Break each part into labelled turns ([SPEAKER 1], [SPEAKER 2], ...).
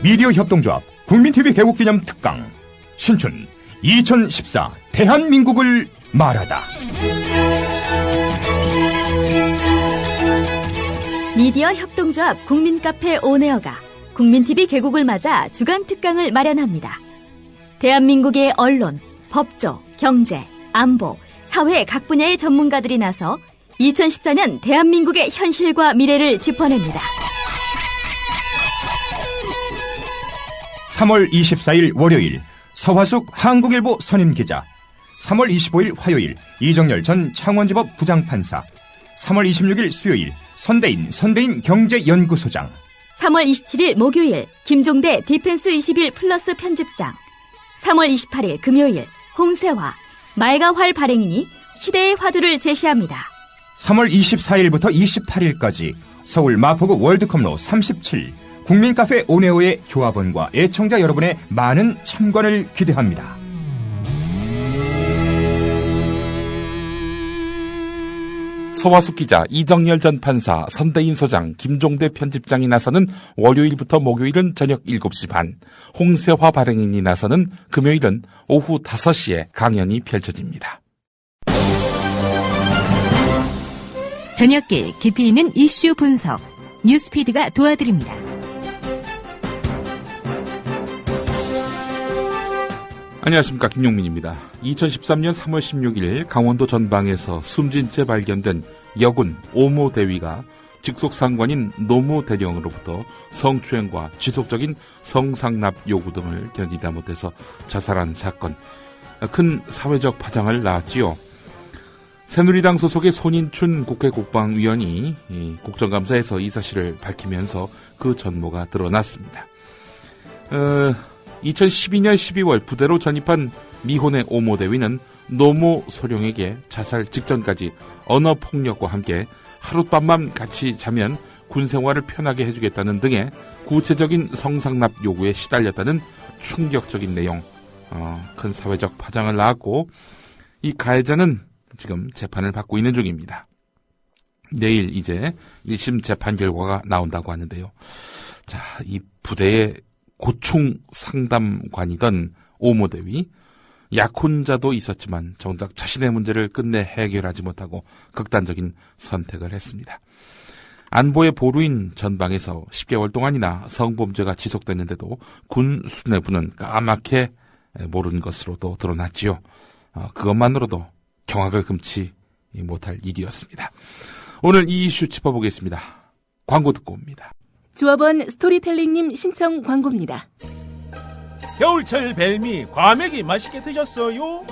[SPEAKER 1] 미디어 협동조합 국민TV 개국기념 특강 신춘 2014 대한민국을 말하다.
[SPEAKER 2] 미디어 협동조합 국민카페 온에어가 국민TV 개국을 맞아 주간 특강을 마련합니다. 대한민국의 언론, 법조, 경제, 안보, 사회 각 분야의 전문가들이 나서 2014년 대한민국의 현실과 미래를 짚어냅니다.
[SPEAKER 1] 3월 24일 월요일 서화숙 한국일보 선임기자, 3월 25일 화요일 이정열 전 창원지법 부장판사, 3월 26일 수요일 선대인 경제연구소장,
[SPEAKER 2] 3월 27일 목요일 김종대 디펜스 21 플러스 편집장, 3월 28일 금요일 홍세화 말가활 발행인이 시대의 화두를 제시합니다.
[SPEAKER 1] 3월 24일부터 28일까지 서울 마포구 월드컵로 37 국민카페 온에어의 조합원과 애청자 여러분의 많은 참관을 기대합니다.
[SPEAKER 3] 서화숙 기자, 이정열 전 판사, 선대인 소장, 김종대 편집장이 나서는 월요일부터 목요일은 저녁 7시 반, 홍세화 발행인이 나서는 금요일은 오후 5시에 강연이 펼쳐집니다.
[SPEAKER 4] 저녁길 깊이 있는 이슈 분석, 뉴스피드가 도와드립니다.
[SPEAKER 3] 안녕하십니까, 김용민입니다. 2013년 3월 16일 강원도 전방에서 숨진 채 발견된 여군 오모 대위가 직속 상관인 노모 대령으로부터 성추행과 지속적인 성상납 요구 등을 견디다 못해서 자살한 사건, 큰 사회적 파장을 낳았지요. 새누리당 소속의 손인춘 국회 국방위원이 국정감사에서 이 사실을 밝히면서 그 전모가 드러났습니다. 2012년 12월 부대로 전입한 미혼의 오모 대위는 노모 소령에게 자살 직전까지 언어폭력과 함께 하룻밤만 같이 자면 군생활을 편하게 해주겠다는 등의 구체적인 성상납 요구에 시달렸다는 충격적인 내용, 큰 사회적 파장을 낳았고, 이 가해자는 지금 재판을 받고 있는 중입니다. 내일 이제 1심 재판 결과가 나온다고 하는데요. 자, 이 부대의 고충 상담관이던 오모 대위, 약혼자도 있었지만 정작 자신의 문제를 끝내 해결하지 못하고 극단적인 선택을 했습니다. 안보의 보루인 전방에서 10개월 동안이나 성범죄가 지속됐는데도 군 수뇌부는 까맣게 모르는 것으로도 드러났지요. 그것만으로도 경악을 금치 못할 일이었습니다. 오늘 이 이슈 짚어보겠습니다. 광고 듣고 옵니다.
[SPEAKER 5] 조합원 스토리텔링님 신청 광고입니다.
[SPEAKER 6] 겨울철 벨미 과메기 맛있게 드셨어요?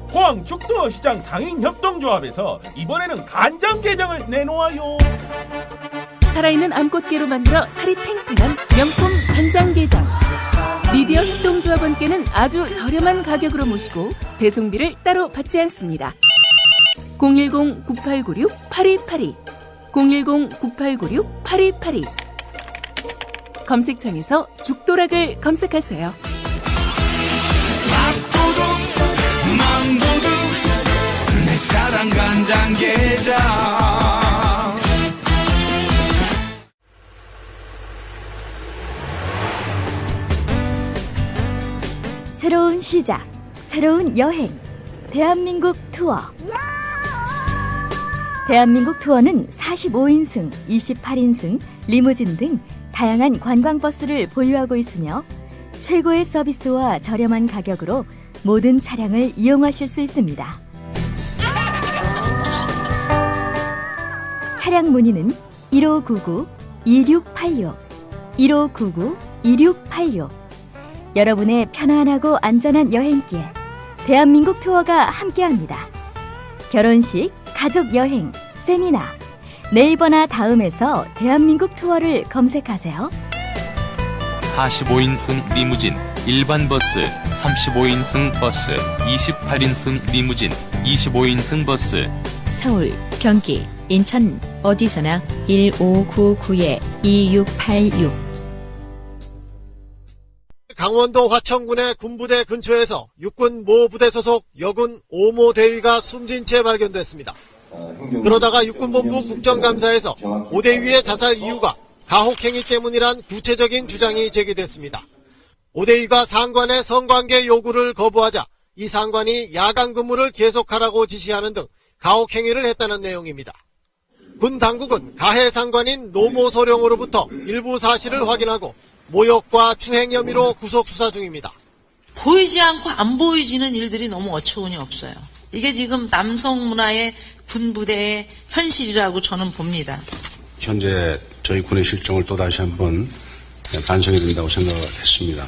[SPEAKER 6] 포항 죽도시장 상인협동조합에서 이번에는 간장게장을 내놓아요.
[SPEAKER 5] 살아있는 암꽃게로 만들어 살이 탱탱한 명품 간장게장. 미디어 협동조합원께는 아주 저렴한 가격으로 모시고 배송비를 따로 받지 않습니다. 010-9896-8282 010-9896-8282 검색창에서 죽도락을 검색하세요.
[SPEAKER 7] 밥도둑 망도둑 내 사랑 간장게장.
[SPEAKER 2] 새로운 시작, 새로운 여행, 대한민국 투어. 대한민국 투어는 45인승, 28인승, 리무진 등 다양한 관광버스를 보유하고 있으며 최고의 서비스와 저렴한 가격으로 모든 차량을 이용하실 수 있습니다. 차량 문의는 1599-2686, 1599-2686. 여러분의 편안하고 안전한 여행길, 대한민국 투어가 함께합니다. 결혼식, 가족여행, 세미나, 네이버나 다음에서 대한민국 투어를 검색하세요.
[SPEAKER 8] 45인승 리무진, 일반 버스, 35인승 버스, 28인승 리무진, 25인승 버스.
[SPEAKER 4] 서울, 경기, 인천 어디서나 1599-2686.
[SPEAKER 9] 강원도 화천군의 군부대 근처에서 육군 모 부대 소속 여군 오모 대위가 숨진 채 발견됐습니다. 그러다가 육군본부 국정감사에서 오 대위의 자살 이유가 가혹행위 때문이란 구체적인 주장이 제기됐습니다. 오대위가 상관의 성관계 요구를 거부하자 이 상관이 야간 근무를 계속하라고 지시하는 등 가혹행위를 했다는 내용입니다. 군 당국은 가해 상관인 노모소령으로부터 일부 사실을 확인하고 모욕과 추행 혐의로 구속 수사 중입니다.
[SPEAKER 10] 보이지 않고 안 보이지는 일들이 너무 어처구니 없어요. 이게 지금 남성 문화의 군부대의 현실이라고 저는 봅니다.
[SPEAKER 11] 현재 저희 군의 실정을 또다시 한번 반성해야 된다고 생각을 했습니다.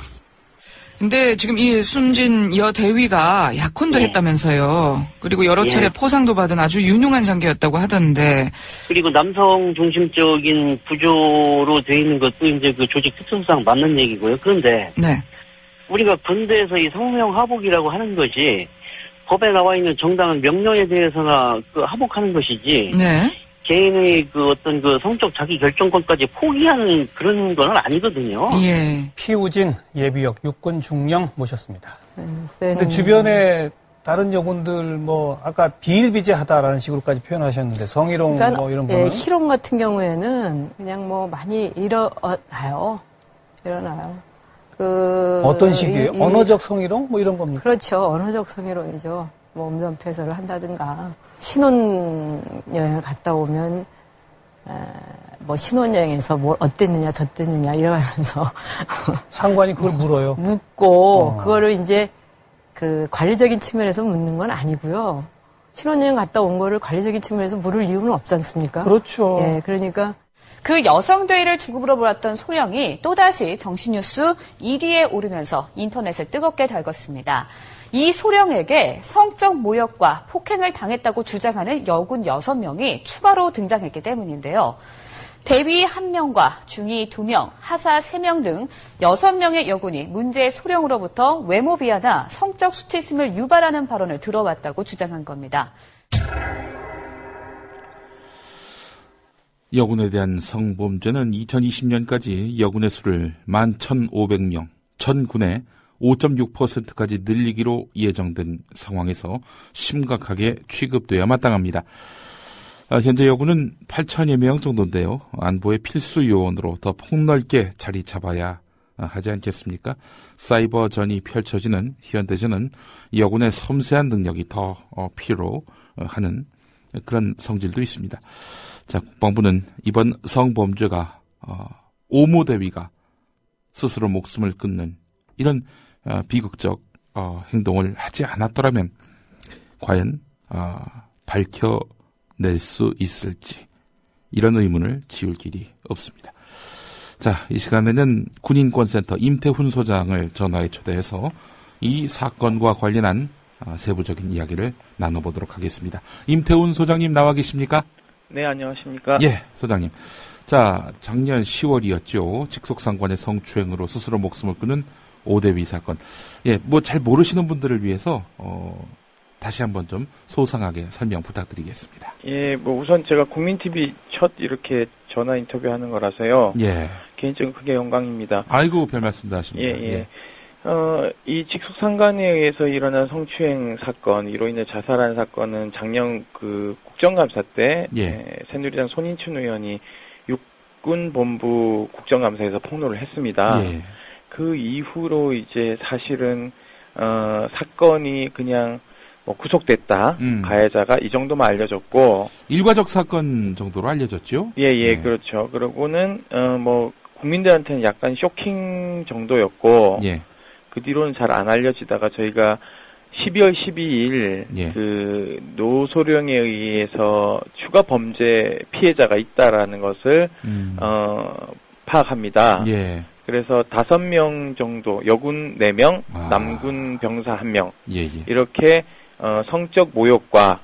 [SPEAKER 12] 근데 지금 이 숨진 여 대위가 약혼도 했다면서요. 그리고 여러 차례 포상도 받은 아주 유능한 장교였다고 하던데.
[SPEAKER 13] 그리고 남성 중심적인 구조로 되어 있는 것도 이제 그 조직 특성상 맞는 얘기고요. 그런데 우리가 군대에서 이 성명 하복이라고 하는 것이 법에 나와 있는 정당한 명령에 대해서나 그 하복하는 것이지. 개인의 그 어떤 그 성적 자기 결정권까지 포기하는 그런 건 아니거든요.
[SPEAKER 14] 피우진 예비역 육군 중령 모셨습니다. 근데 주변에 다른 여군들 뭐 아까 비일비재하다라는 식으로까지 표현하셨는데 성희롱
[SPEAKER 15] 그러니까,
[SPEAKER 14] 뭐 이런 거는
[SPEAKER 15] 희롱 같은 경우에는 그냥 뭐 많이 일어나요.
[SPEAKER 14] 어떤 식이에요? 언어적 성희롱 뭐 이런 겁니까?
[SPEAKER 15] 그렇죠. 언어적 성희롱이죠. 뭐 음성 폐설을 한다든가 신혼여행을 갔다 오면 뭐 신혼여행에서 뭘 어땠느냐 저땠느냐 이러면서
[SPEAKER 14] 상관이 그걸 물어요.
[SPEAKER 15] 묻고 그거를 이제 그 관리적인 측면에서 묻는 건 아니고요. 신혼여행 갔다 온 거를 관리적인 측면에서 물을 이유는 없지 않습니까?
[SPEAKER 14] 그렇죠.
[SPEAKER 15] 그러니까
[SPEAKER 16] 그 여성대위를 주급으로 몰았던 소령이 또다시 정신뉴스 1위에 오르면서 인터넷을 뜨겁게 달궜습니다. 이 소령에게 성적 모욕과 폭행을 당했다고 주장하는 여군 6명이 추가로 등장했기 때문인데요. 대위 1명과 중위 2명, 하사 3명 등 6명의 여군이 문제의 소령으로부터 외모 비하나 성적 수치심을 유발하는 발언을 들어왔다고 주장한 겁니다.
[SPEAKER 3] 여군에 대한 성범죄는 2020년까지 여군의 수를 11,500명, 전 군의 5.6%까지 늘리기로 예정된 상황에서 심각하게 취급돼야 마땅합니다. 현재 여군은 8천여 명 정도인데요. 안보의 필수 요원으로 더 폭넓게 자리 잡아야 하지 않겠습니까? 사이버전이 펼쳐지는 현대전은 여군의 섬세한 능력이 더 필요하는 그런 성질도 있습니다. 자, 국방부는 이번 성범죄가 오모대위가 스스로 목숨을 끊는 이런 비극적 행동을 하지 않았더라면 과연 밝혀낼 수 있을지 이런 의문을 지울 길이 없습니다. 자, 이 시간에는 군인권센터 임태훈 소장을 전화에 초대해서 이 사건과 관련한 세부적인 이야기를 나눠보도록 하겠습니다. 임태훈 소장님 나와 계십니까?
[SPEAKER 17] 네, 안녕하십니까?
[SPEAKER 3] 예, 소장님. 자, 작년 10월이었죠. 직속상관의 성추행으로 스스로 목숨을 끊은 오대위 사건. 예, 뭐 잘 모르시는 분들을 위해서 다시 한번 좀 소상하게 설명 부탁드리겠습니다.
[SPEAKER 17] 예, 뭐 우선 제가 국민TV 첫 이렇게 전화 인터뷰하는 거라서요.
[SPEAKER 3] 예.
[SPEAKER 17] 개인적으로 크게 영광입니다.
[SPEAKER 3] 아이고, 별 말씀 다 하십니다.
[SPEAKER 17] 예. 이 직속상관에 의해서 일어난 성추행 사건, 이로 인해 자살한 사건은 작년 그 국정감사 때 새누리당 손인춘 의원이 육군본부 국정감사에서 폭로를 했습니다. 그 이후로 이제 사실은 사건이 그냥 뭐 구속됐다. 가해자가 이 정도만 알려졌고
[SPEAKER 3] 일과적 사건 정도로 알려졌죠?
[SPEAKER 17] 예, 그렇죠. 그러고는 뭐 국민들한테는 약간 쇼킹 정도였고 그 뒤로는 잘 안 알려지다가 저희가 12월 12일 그 노소령에 의해서 추가 범죄 피해자가 있다라는 것을 파악합니다. 그래서 5명 정도, 여군 4명, 남군 병사 1명 이렇게 성적 모욕과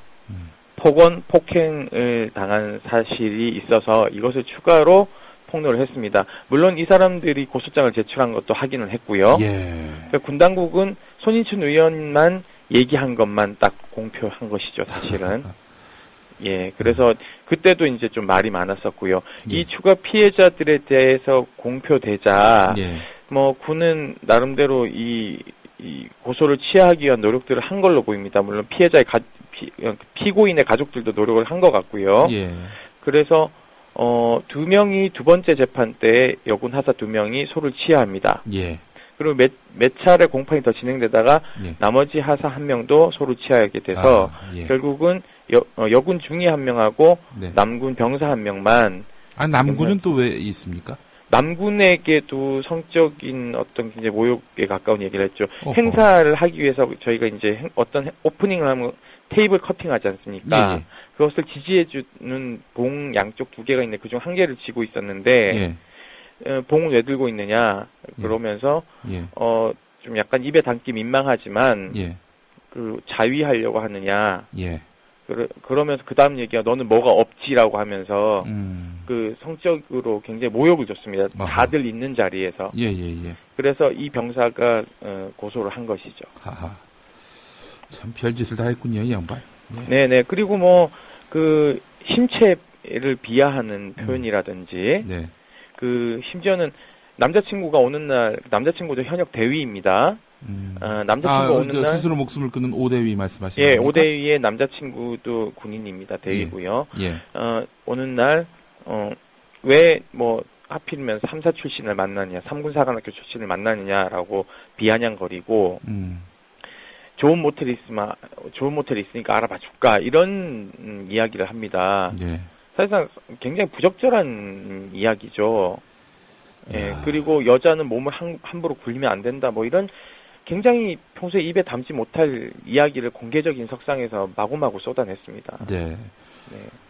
[SPEAKER 17] 폭언, 폭행을 당한 사실이 있어서 이것을 추가로 폭로를 했습니다. 물론 이 사람들이 고소장을 제출한 것도 확인을 했고요. 그러니까 군 당국은 손인춘 의원만 얘기한 것만 딱 공표한 것이죠, 사실은. 그래서 그때도 이제 좀 말이 많았었고요. 이 추가 피해자들에 대해서 공표되자 뭐 군은 나름대로 이 고소를 취하하기 위한 노력들을 한 걸로 보입니다. 물론 피해자의 피고인의 가족들도 노력을 한 것 같고요. 그래서 두 명이 두 번째 재판 때 여군 하사 2명이 소를 취하합니다.
[SPEAKER 3] 예.
[SPEAKER 17] 그리고 몇 차례 공판이 더 진행되다가 나머지 하사 1명도 소를 취하게 돼서 결국은 여군 중위 1명하고 남군 병사 1명만.
[SPEAKER 3] 남군은 또 왜 있습니까?
[SPEAKER 17] 남군에게도 성적인 어떤 이제 모욕에 가까운 얘기를 했죠. 행사를 하기 위해서 저희가 이제 어떤 오프닝을 하면 테이블 커팅하지 않습니까? 그것을 지지해주는 봉 양쪽 2개가 있는데 그중 1개를 쥐고 있었는데 봉을 왜 들고 있느냐 그러면서 좀 약간 입에 담기 민망하지만 그 자위하려고 하느냐 그러면서 그 다음 얘기가 너는 뭐가 없지라고 하면서 그 성적으로 굉장히 모욕을 줬습니다. 다들 있는 자리에서. 그래서 이 병사가 고소를 한 것이죠.
[SPEAKER 3] 참 별짓을 다 했군요, 이 양반.
[SPEAKER 17] 네네. 그리고 뭐 그 신체를 비하하는 표현이라든지 그 심지어는 남자친구가 오는 날 남자친구도 현역 대위입니다. 남자친구가 오는 날
[SPEAKER 3] 스스로 목숨을 끊는 오대위 말씀하시는 겁니까?
[SPEAKER 17] 오대위의 남자친구도 군인입니다. 대위고요. 오는 날 왜 뭐 하필이면 3사 출신을 만나느냐, 3군 사관학교 출신을 만나느냐라고 비아냥거리고 좋은 모텔이 있으니까 알아봐 줄까 이런 이야기를 합니다. 사실상 굉장히 부적절한 이야기죠. 그리고 여자는 몸을 함부로 굴리면 안 된다. 뭐 이런 굉장히 평소에 입에 담지 못할 이야기를 공개적인 석상에서 마구마구 쏟아냈습니다.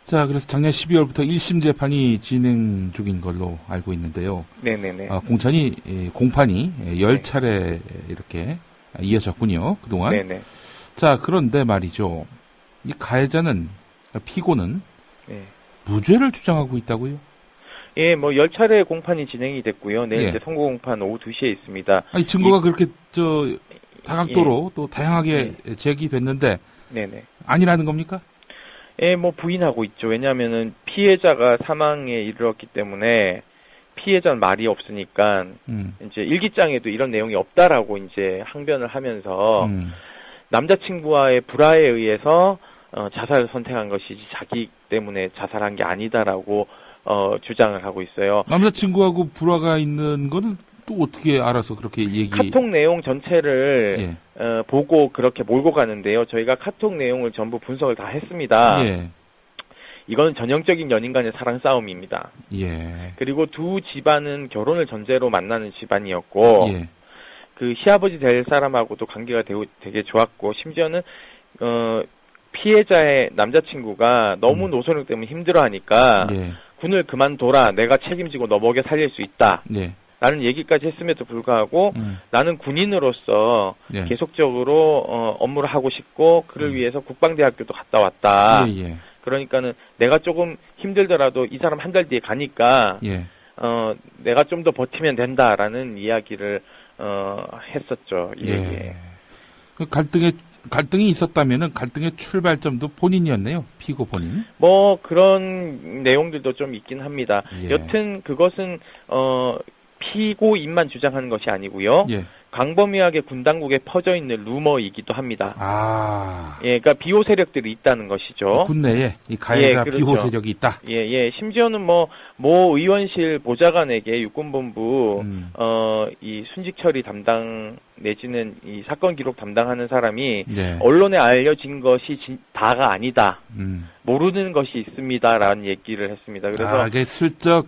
[SPEAKER 3] 자, 그래서 작년 12월부터 1심 재판이 진행 중인 걸로 알고 있는데요. 공판이 10차례 이렇게 이어졌군요, 그동안. 자, 그런데 말이죠. 이 가해자는, 피고는 무죄를 주장하고 있다고요?
[SPEAKER 17] 예, 뭐 10차례 공판이 진행이 됐고요. 내일 이제 선고 공판 오후 2시에 있습니다.
[SPEAKER 3] 아니, 증거가 그렇게 다각도로 또 다양하게 제기됐는데 아니라는 겁니까?
[SPEAKER 17] 예, 뭐 부인하고 있죠. 왜냐하면은 피해자가 사망에 이르렀기 때문에 피해자는 말이 없으니까 이제 일기장에도 이런 내용이 없다라고 이제 항변을 하면서 남자친구와의 불화에 의해서 자살을 선택한 것이지 자기 때문에 자살한 게 아니다라고 주장을 하고 있어요.
[SPEAKER 3] 남자친구하고 불화가 있는 거는 또 어떻게 알아서 그렇게
[SPEAKER 17] 카톡 내용 전체를 보고 그렇게 몰고 가는데요. 저희가 카톡 내용을 전부 분석을 다 했습니다. 이건 전형적인 연인 간의 사랑 싸움입니다. 그리고 두 집안은 결혼을 전제로 만나는 집안이었고 그 시아버지 될 사람하고도 관계가 되게 좋았고 심지어는 피해자의 남자친구가 너무 노소력 때문에 힘들어하니까 군을 그만둬라. 내가 책임지고 너 먹여 살릴 수 있다. 라는 얘기까지 했음에도 불구하고 나는 군인으로서 계속적으로 업무를 하고 싶고 그를 위해서 국방대학교도 갔다 왔다. 그러니까는 내가 조금 힘들더라도 이 사람 한 달 뒤에 가니까 내가 좀 더 버티면 된다라는 이야기를 했었죠.
[SPEAKER 3] 그 갈등이 있었다면은 갈등의 출발점도 본인이었네요. 피고 본인.
[SPEAKER 17] 뭐 그런 내용들도 좀 있긴 합니다. 여튼 그것은 피고인만 주장하는 것이 아니고요. 광범위하게 군 당국에 퍼져 있는 루머이기도 합니다. 그러니까 비호 세력들이 있다는 것이죠.
[SPEAKER 3] 군 내에 이 가해자 비호 세력이 있다.
[SPEAKER 17] 심지어는 모 의원실 보좌관에게 육군본부 이 순직 처리 담당 내지는 이 사건 기록 담당하는 사람이 언론에 알려진 것이 다가 아니다. 모르는 것이 있습니다라는 얘기를 했습니다. 그래서
[SPEAKER 3] 이게 슬쩍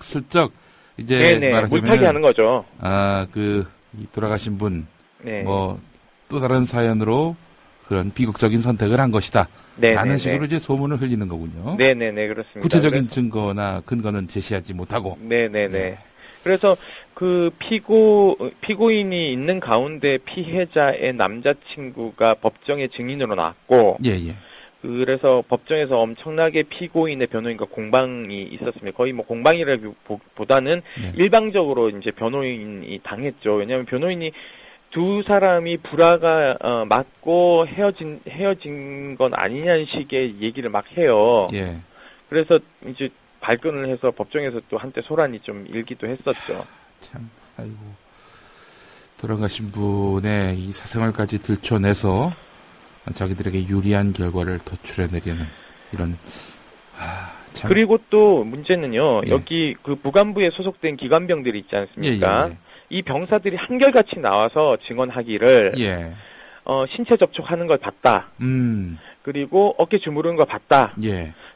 [SPEAKER 3] 이제 말하자면
[SPEAKER 17] 물타기 하는 거죠.
[SPEAKER 3] 이 돌아가신 분, 또 다른 사연으로 그런 비극적인 선택을 한 것이다. 라는 식으로 이제 소문을 흘리는 거군요.
[SPEAKER 17] 그렇습니다.
[SPEAKER 3] 구체적인 증거나 근거는 제시하지 못하고.
[SPEAKER 17] 그래서 그 피고인이 있는 가운데 피해자의 남자친구가 법정에 증인으로 나왔고, 그래서 법정에서 엄청나게 피고인의 변호인과 공방이 있었습니다. 거의 뭐 공방이라기보다는 일방적으로 이제 변호인이 당했죠. 왜냐하면 변호인이 두 사람이 불화가 맞고 헤어진 건 아니냐는 식의 얘기를 막 해요. 그래서 이제 발끈을 해서 법정에서 또 한때 소란이 좀 일기도 했었죠.
[SPEAKER 3] 참, 아이고, 돌아가신 분의 이 사생활까지 들춰내서 자기들에게 유리한 결과를 도출해내려는 이런
[SPEAKER 17] 그리고 또 문제는요. 여기 그 무간부에 소속된 기관병들이 있지 않습니까? 이 병사들이 한결같이 나와서 증언하기를 신체 접촉하는 걸 봤다. 그리고 어깨 주무르는 걸 봤다.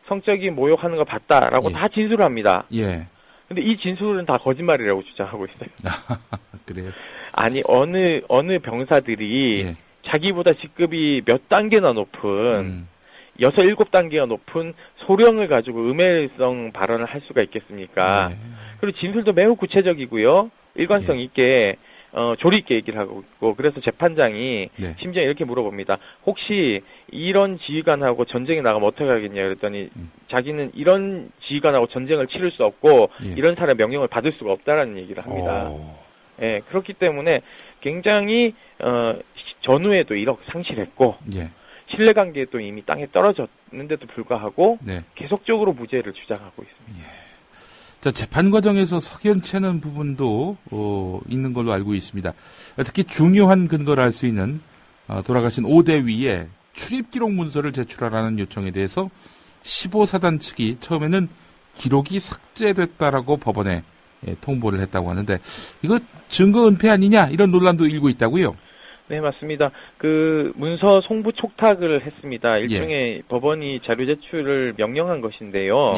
[SPEAKER 17] 성적인 모욕하는 걸 봤다라고 다 진술을 합니다. 근데 이 진술은 다 거짓말이라고 주장하고 있어요.
[SPEAKER 3] 그래요?
[SPEAKER 17] 아니 어느 병사들이 자기보다 직급이 몇 단계나 높은 6, 7단계가 높은 소령을 가지고 음해성 발언을 할 수가 있겠습니까? 그리고 진술도 매우 구체적이고요. 일관성 있게 조리 있게 얘기를 하고 있고, 그래서 재판장이 심지어 이렇게 물어봅니다. 혹시 이런 지휘관하고 전쟁에 나가면 어떻게 하겠냐 그랬더니 자기는 이런 지휘관하고 전쟁을 치를 수 없고 이런 사람의 명령을 받을 수가 없다라는 얘기를 합니다. 그렇기 때문에 굉장히 전후에도 1억 상실했고 신뢰관계도 이미 땅에 떨어졌는데도 불구하고 계속적으로 무죄를 주장하고 있습니다.
[SPEAKER 3] 자, 재판 과정에서 석연치않은 부분도 있는 걸로 알고 있습니다. 특히 중요한 근거를 알 수 있는 돌아가신 오 대위의 출입 기록 문서를 제출하라는 요청에 대해서 15사단 측이 처음에는 기록이 삭제됐다라고 법원에 통보를 했다고 하는데, 이거 증거 은폐 아니냐 이런 논란도 일고 있다고요?
[SPEAKER 17] 네, 맞습니다. 그 문서 송부 촉탁을 했습니다. 일종의 법원이 자료 제출을 명령한 것인데요.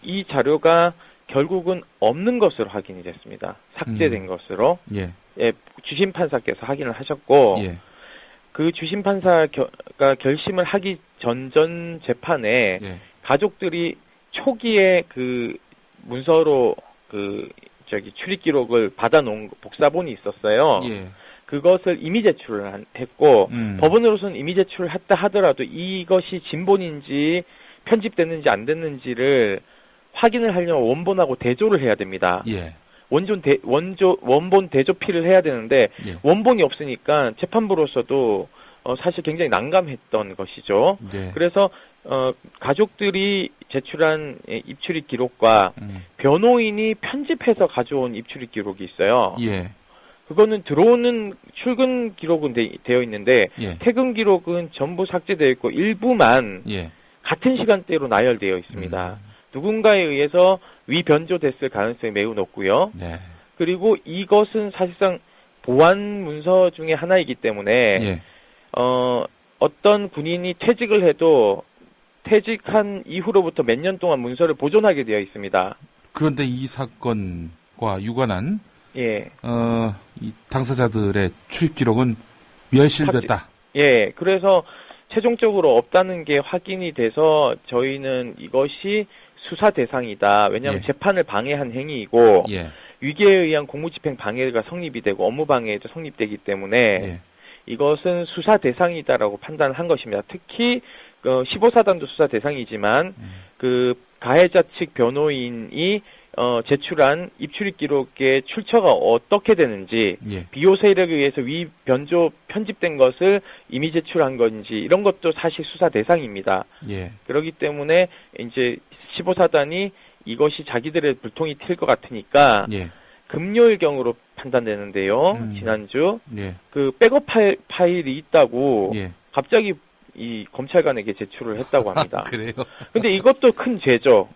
[SPEAKER 17] 이 자료가 결국은 없는 것으로 확인이 됐습니다. 삭제된 것으로. 주심 판사께서 확인을 하셨고, 그 주심 판사가 결심을 하기 전 재판에 가족들이 초기에 그 문서로 출입 기록을 받아놓은 복사본이 있었어요. 그것을 이미 제출을 했고, 법원으로서는 이미 제출을 했다 하더라도 이것이 진본인지 편집됐는지 안 됐는지를 확인을 하려면 원본하고 대조를 해야 됩니다. 원본 대조필을 해야 되는데 원본이 없으니까 재판부로서도 사실 굉장히 난감했던 것이죠. 그래서 가족들이 제출한 입출입 기록과 변호인이 편집해서 가져온 입출입 기록이 있어요. 그거는 들어오는 출근 기록은 되어 있는데 퇴근 기록은 전부 삭제되어 있고 일부만 같은 시간대로 나열되어 있습니다. 누군가에 의해서 위변조됐을 가능성이 매우 높고요. 그리고 이것은 사실상 보안 문서 중에 하나이기 때문에 어떤 군인이 퇴직을 해도 퇴직한 이후로부터 몇 년 동안 문서를 보존하게 되어 있습니다.
[SPEAKER 3] 그런데 이 사건과 유관한 이 당사자들의 출입 기록은 멸실됐다.
[SPEAKER 17] 그래서 최종적으로 없다는 게 확인이 돼서 저희는 이것이 수사 대상이다. 왜냐하면 재판을 방해한 행위이고 위계에 의한 공무집행 방해가 성립이 되고 업무방해도 성립되기 때문에 이것은 수사 대상이다라고 판단한 것입니다. 특히 15사단도 수사 대상이지만 그 가해자 측 변호인이 제출한 입출입 기록의 출처가 어떻게 되는지, 비호 세력에 의해서 위변조 편집된 것을 이미 제출한 건지 이런 것도 사실 수사 대상입니다. 그렇기 때문에 이제 15사단이 이것이 자기들의 불통이 튈 것 같으니까 금요일경으로 판단되는데요. 지난주 그 백업 파일이 있다고 갑자기 이 검찰관에게 제출을 했다고 합니다.
[SPEAKER 3] 그래요?
[SPEAKER 17] 근데 이것도 큰 죄죠.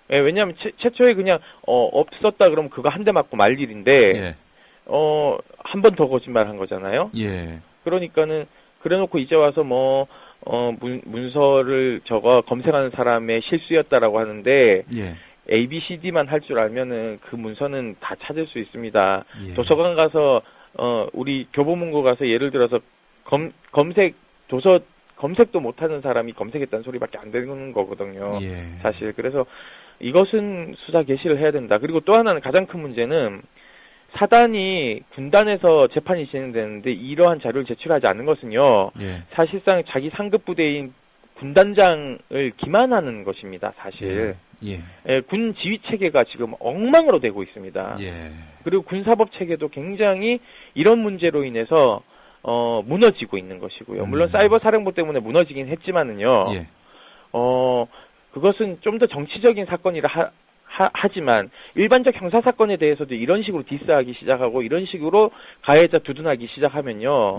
[SPEAKER 17] 왜냐하면 최초에 그냥 없었다 그러면 그거 한 대 맞고 말 일인데 한 번 더 거짓말한 거잖아요. 그러니까는 그래놓고 이제 와서 문서를 검색하는 사람의 실수였다라고 하는데 ABCD만 할 줄 알면은 그 문서는 다 찾을 수 있습니다. 도서관 가서 우리 교보문고 가서 예를 들어서 검색도 못하는 사람이 검색했다는 소리밖에 안 되는 거거든요. 사실 그래서 이것은 수사 개시를 해야 된다. 그리고 또 하나는 가장 큰 문제는 사단이 군단에서 재판이 진행되는데 이러한 자료를 제출하지 않는 것은요. 사실상 자기 상급 부대인 군단장을 기만하는 것입니다. 사실. 군 지휘 체계가 지금 엉망으로 되고 있습니다. 그리고 군사법 체계도 굉장히 이런 문제로 인해서 무너지고 있는 것이고요. 물론 사이버 사령부 때문에 무너지긴 했지만은요. 그것은 좀 더 정치적인 사건이라 하지만 일반적 형사 사건에 대해서도 이런 식으로 디스하기 시작하고 이런 식으로 가해자 두둔하기 시작하면요.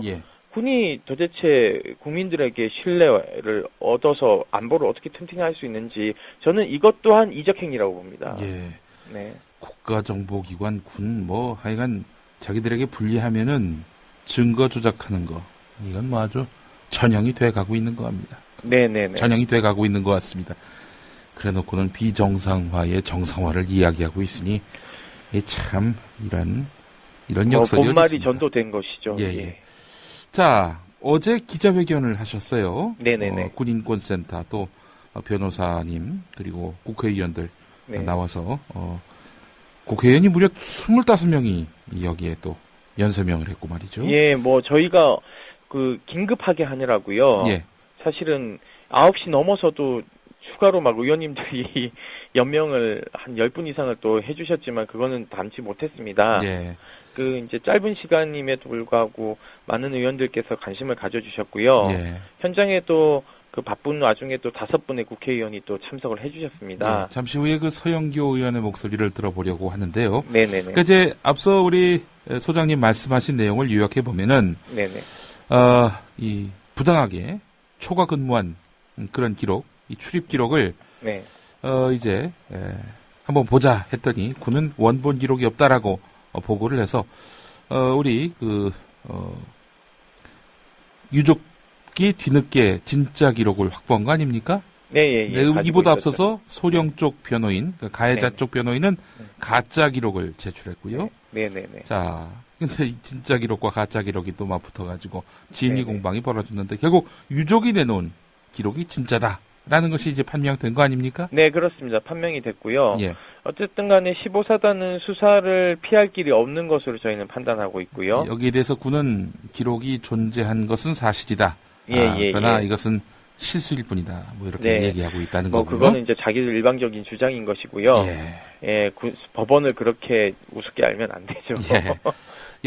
[SPEAKER 17] 군이 도대체 국민들에게 신뢰를 얻어서 안보를 어떻게 튼튼히 할 수 있는지 저는 이것 또한 이적 행위라고 봅니다.
[SPEAKER 3] 예.
[SPEAKER 17] 네.
[SPEAKER 3] 국가정보기관, 군, 하여간 자기들에게 불리하면은 증거 조작하는 거. 이건 아주 전형이 돼가고 있는 거 같습니다.
[SPEAKER 17] 네네네.
[SPEAKER 3] 전형이 돼가고 있는 것 같습니다. 그래 놓고는 비정상화의 정상화를 이야기하고 있으니, 참, 이런 역설이
[SPEAKER 17] 본말이 전도된 것이죠.
[SPEAKER 3] 예. 자, 어제 기자회견을 하셨어요.
[SPEAKER 17] 네네네.
[SPEAKER 3] 군인권센터 또 변호사님 그리고 국회의원들 나와서 국회의원이 무려 25명이 여기에 또 연설명을 했고 말이죠.
[SPEAKER 17] 예, 저희가 긴급하게 하느라고요.
[SPEAKER 3] 예.
[SPEAKER 17] 사실은 9시 넘어서도 추가로 의원님들이 연명을 한 10분 이상을 또 해주셨지만 그거는 담지 못했습니다.
[SPEAKER 3] 예.
[SPEAKER 17] 이제 짧은 시간임에도 불구하고 많은 의원들께서 관심을 가져주셨고요.
[SPEAKER 3] 예.
[SPEAKER 17] 현장에 또 바쁜 와중에 또 5분의 국회의원이 또 참석을 해주셨습니다.
[SPEAKER 3] 예. 잠시 후에 서영교 의원의 목소리를 들어보려고 하는데요.
[SPEAKER 17] 네네네.
[SPEAKER 3] 그러니까 이제 앞서 우리 소장님 말씀하신 내용을 요약해 보면은,
[SPEAKER 17] 네네.
[SPEAKER 3] 이 부당하게 초과 근무한 그런 기록, 이 출입 기록을
[SPEAKER 17] 네.
[SPEAKER 3] 이제 한번 보자 했더니 군은 원본 기록이 없다라고 보고를 해서 우리 유족이 뒤늦게 진짜 기록을 확보한 거 아닙니까?
[SPEAKER 17] 네,
[SPEAKER 3] 이보다 앞서서 소령 쪽 변호인, 가해자 쪽 변호인은 가짜 기록을 제출했고요.
[SPEAKER 17] 네네네.
[SPEAKER 3] 자, 근데 이 진짜 기록과 가짜 기록이 또 맞붙어가지고 진위 공방이 벌어졌는데 결국 유족이 내놓은 기록이 진짜다라는 것이 이제 판명된 거 아닙니까?
[SPEAKER 17] 네, 그렇습니다. 판명이 됐고요.
[SPEAKER 3] 예.
[SPEAKER 17] 어쨌든 간에 15사단은 수사를 피할 길이 없는 것으로 저희는 판단하고 있고요.
[SPEAKER 3] 여기에 대해서 군은 기록이 존재한 것은 사실이다.
[SPEAKER 17] 예.
[SPEAKER 3] 그러나 이것은 실수일 뿐이다. 이렇게 얘기하고 있다는 거고요.
[SPEAKER 17] 그거는 이제 자기들 일방적인 주장인 것이고요. 예, 법원을 그렇게 우습게 알면 안 되죠.
[SPEAKER 3] 예.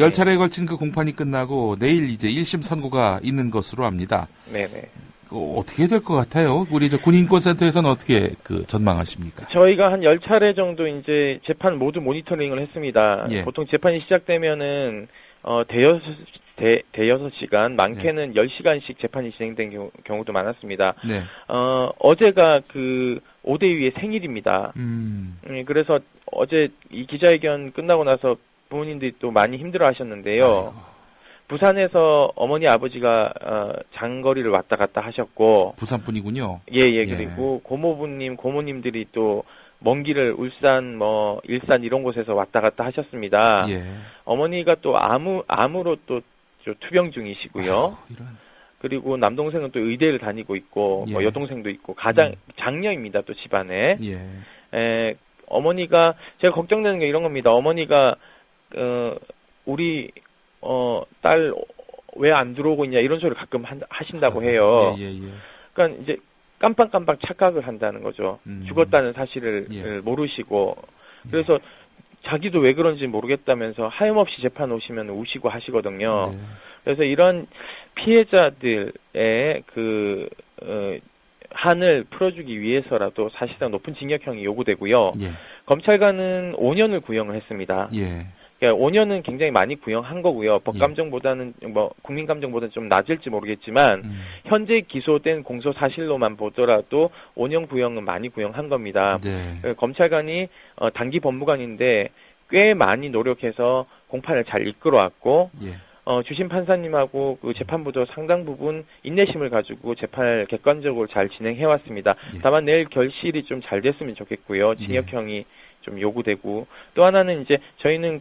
[SPEAKER 3] 10차례에 걸친 그 공판이 끝나고 내일 이제 1심 선고가 있는 것으로 압니다.
[SPEAKER 17] 네네.
[SPEAKER 3] 어떻게 될 것 같아요? 우리 군인권센터에서는 어떻게 전망하십니까?
[SPEAKER 17] 저희가 한 10차례 정도 이제 재판 모두 모니터링을 했습니다.
[SPEAKER 3] 예.
[SPEAKER 17] 보통 재판이 시작되면은 대여섯 시간, 많게는 10시간씩 재판이 진행된 경우도 많았습니다.
[SPEAKER 3] 네.
[SPEAKER 17] 어제가 오대위의 생일입니다. 그래서 어제 이 기자회견 끝나고 나서 부모님들이 또 많이 힘들어 하셨는데요. 부산에서 어머니 아버지가 장거리를 왔다 갔다 하셨고.
[SPEAKER 3] 부산 분이군요.
[SPEAKER 17] 예. 그리고 고모님들이 또 먼 길을 울산, 일산 이런 곳에서 왔다 갔다 하셨습니다.
[SPEAKER 3] 예.
[SPEAKER 17] 어머니가 또 암으로 또 투병 중이시고요. 그리고 남동생은 또 의대를 다니고 있고, 여동생도 있고, 장녀입니다, 또 집안에. 어머니가, 제가 걱정되는 게 이런 겁니다. 어머니가, 우리, 딸, 왜 안 들어오고 있냐, 이런 소리를 가끔 하신다고 해요. 그러니까 이제 깜빡깜빡 착각을 한다는 거죠. 죽었다는 사실을 모르시고. 그래서 자기도 왜 그런지 모르겠다면서 하염없이 재판 오시면 우시고 하시거든요. 그래서 이런 피해자들의 한을 풀어주기 위해서라도 사실상 높은 징역형이 요구되고요. 검찰관은 5년을 구형을 했습니다. 그러니까 5년은 굉장히 많이 구형한 거고요. 법감정보다는 국민감정보다는 좀 낮을지 모르겠지만 현재 기소된 공소 사실로만 보더라도 5년 구형은 많이 구형한 겁니다. 검찰관이 단기 법무관인데 꽤 많이 노력해서 공판을 잘 이끌어왔고 주심 판사님하고 재판부도 상당 부분 인내심을 가지고 재판을 객관적으로 잘 진행해왔습니다. 다만 내일 결실이 좀 잘 됐으면 좋겠고요. 징역형이 좀 요구되고, 또 하나는 이제 저희는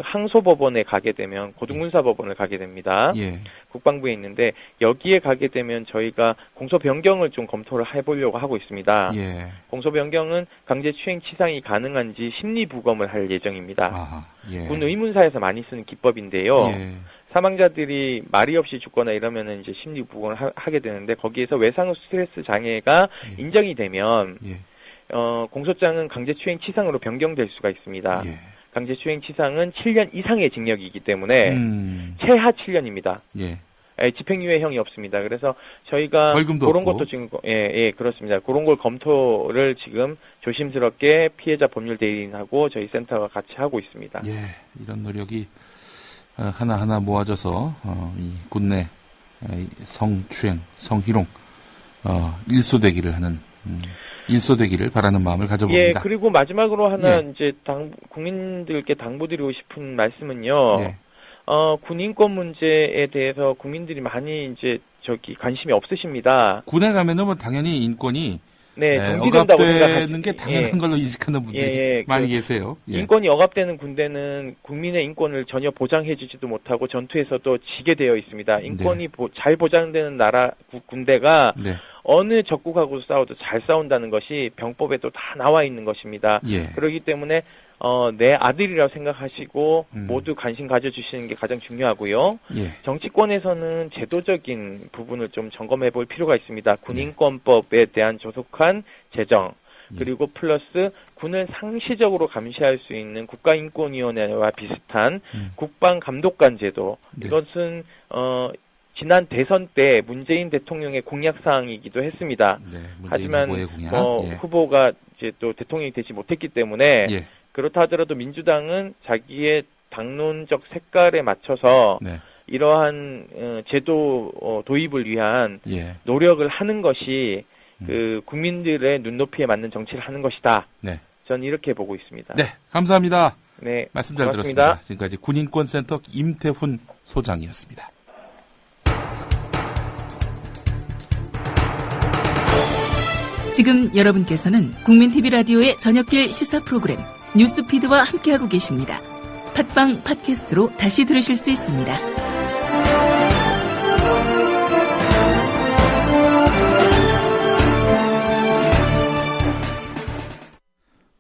[SPEAKER 17] 항소법원에 가게 되면 고등문사법원을 가게 됩니다. 국방부에 있는데 여기에 가게 되면 저희가 공소 변경을 좀 검토를 해보려고 하고 있습니다. 공소 변경은 강제추행치상이 가능한지 심리부검을 할 예정입니다. 군 의문사에서 많이 쓰는 기법인데요. 사망자들이 말이 없이 죽거나 이러면은 이제 심리부검을 하게 되는데 거기에서 외상후 스트레스 장애가 인정이 되면 공소장은 강제추행치상으로 변경될 수가 있습니다. 강제추행치상은 7년 이상의 징역이기 때문에 최하 7년입니다. 집행유예형이 없습니다. 그래서 저희가 그런 것도 지금 그렇습니다. 그런 걸 검토를 지금 조심스럽게 피해자 법률 대리인하고 저희 센터가 같이 하고 있습니다.
[SPEAKER 3] 이런 노력이 하나하나 모아져서 이 군내 성추행, 성희롱 일소되기를 하는 일소되기를 바라는 마음을 가져봅니다.
[SPEAKER 17] 예, 그리고 마지막으로 하나 이제 국민들께 당부드리고 싶은 말씀은요. 군인권 문제에 대해서 국민들이 많이 이제 관심이 없으십니다.
[SPEAKER 3] 군에 가면은 뭐 당연히 인권이
[SPEAKER 17] 정지된다고
[SPEAKER 3] 억압되는 게 당연한 걸로 인식하는 분들이 많이 계세요.
[SPEAKER 17] 인권이 억압되는 군대는 국민의 인권을 전혀 보장해주지도 못하고 전투에서도 지게 되어 있습니다. 인권이 잘 보장되는 나라 군대가 어느 적국하고 싸워도 잘 싸운다는 것이 병법에도 다 나와 있는 것입니다. 그렇기 때문에 내 아들이라고 생각하시고 모두 관심 가져주시는 게 가장 중요하고요. 정치권에서는 제도적인 부분을 좀 점검해 볼 필요가 있습니다. 군인권법에 대한 조속한 제정, 그리고 플러스 군을 상시적으로 감시할 수 있는 국가인권위원회와 비슷한 국방감독관 제도, 이것은 지난 대선 때 문재인 대통령의 공약사항이기도 했습니다. 하지만 후보가 이제 또 대통령이 되지 못했기 때문에 그렇다 하더라도 민주당은 자기의 당론적 색깔에 맞춰서 이러한 제도 도입을 위한 노력을 하는 것이 그 국민들의 눈높이에 맞는 정치를 하는 것이다. 저는 이렇게 보고 있습니다.
[SPEAKER 3] 네, 감사합니다.
[SPEAKER 17] 네,
[SPEAKER 3] 말씀 잘
[SPEAKER 17] 고맙습니다.
[SPEAKER 3] 들었습니다. 지금까지 군인권센터 임태훈 소장이었습니다.
[SPEAKER 18] 지금 여러분께서는 국민TV 라디오의 저녁길 시사 프로그램 뉴스피드와 함께하고 계십니다. 팟빵 팟캐스트로 다시 들으실 수 있습니다.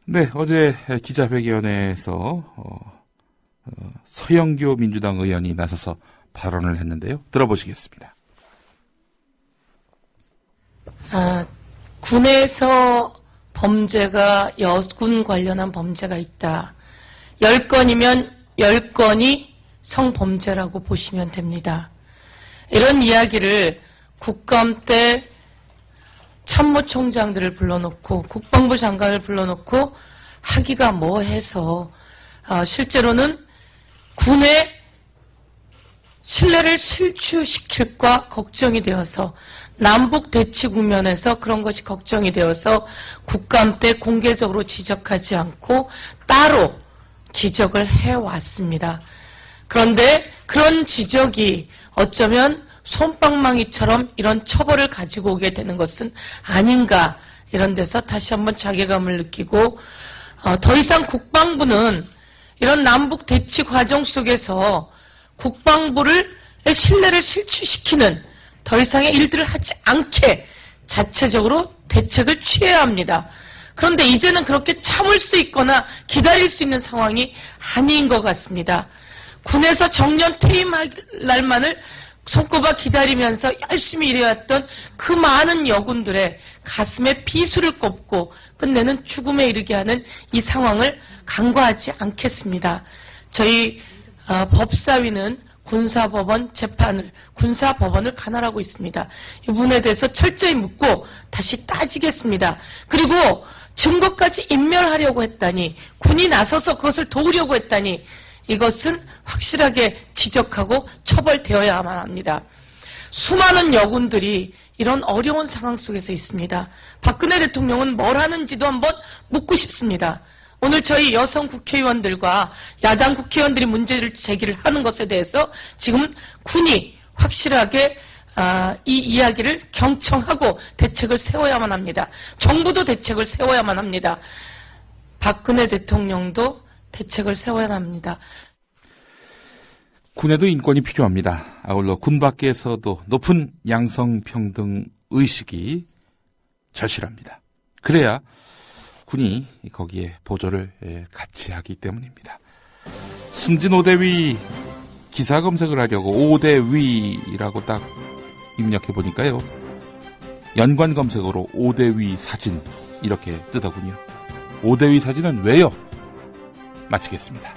[SPEAKER 3] 네, 어제 기자회견에서 서영교 민주당 의원이 나서서 발언을 했는데요. 들어보시겠습니다.
[SPEAKER 19] 군에서 범죄가 여군 관련한 범죄가 있다. 10건이면 10건이 성범죄라고 보시면 됩니다. 이런 이야기를 국감 때 참모총장들을 불러놓고 국방부 장관을 불러놓고 하기가 뭐해서 실제로는 군의 신뢰를 실추시킬까 걱정이 되어서 남북 대치 국면에서 그런 것이 걱정이 되어서 국감 때 공개적으로 지적하지 않고 따로 지적을 해왔습니다. 그런데 그런 지적이 어쩌면 솜방망이처럼 이런 처벌을 가지고 오게 되는 것은 아닌가, 이런 데서 다시 한번 자괴감을 느끼고 더 이상 국방부는 이런 남북 대치 과정 속에서 국방부를 신뢰를 실추시키는 더 이상의 일들을 하지 않게 자체적으로 대책을 취해야 합니다. 그런데 이제는 그렇게 참을 수 있거나 기다릴 수 있는 상황이 아닌 것 같습니다. 군에서 정년 퇴임할 날만을 손꼽아 기다리면서 열심히 일해왔던 그 많은 여군들의 가슴에 비수를 꼽고 끝내는 죽음에 이르게 하는 이 상황을 간과하지 않겠습니다. 저희 법사위는 군사법원을 관할하고 있습니다. 이 부분에 대해서 철저히 묻고 다시 따지겠습니다. 그리고 증거까지 인멸하려고 했다니, 군이 나서서 그것을 도우려고 했다니, 이것은 확실하게 지적하고 처벌되어야만 합니다. 수많은 여군들이 이런 어려운 상황 속에서 있습니다. 박근혜 대통령은 뭘 하는지도 한번 묻고 싶습니다. 오늘 저희 여성 국회의원들과 야당 국회의원들이 문제를 제기를 하는 것에 대해서 지금 군이 확실하게 이 이야기를 경청하고 대책을 세워야만 합니다. 정부도 대책을 세워야만 합니다. 박근혜 대통령도 대책을 세워야 합니다.
[SPEAKER 3] 군에도 인권이 필요합니다. 아울러 군 밖에서도 높은 양성평등 의식이 절실합니다. 그래야 군이 거기에 보조를 같이 하기 때문입니다. 숨진 5대위 기사 검색을 하려고 5대위라고 딱 입력해보니까요, 연관 검색어로 5대위 사진 이렇게 뜨더군요. 5대위 사진은 왜요? 마치겠습니다.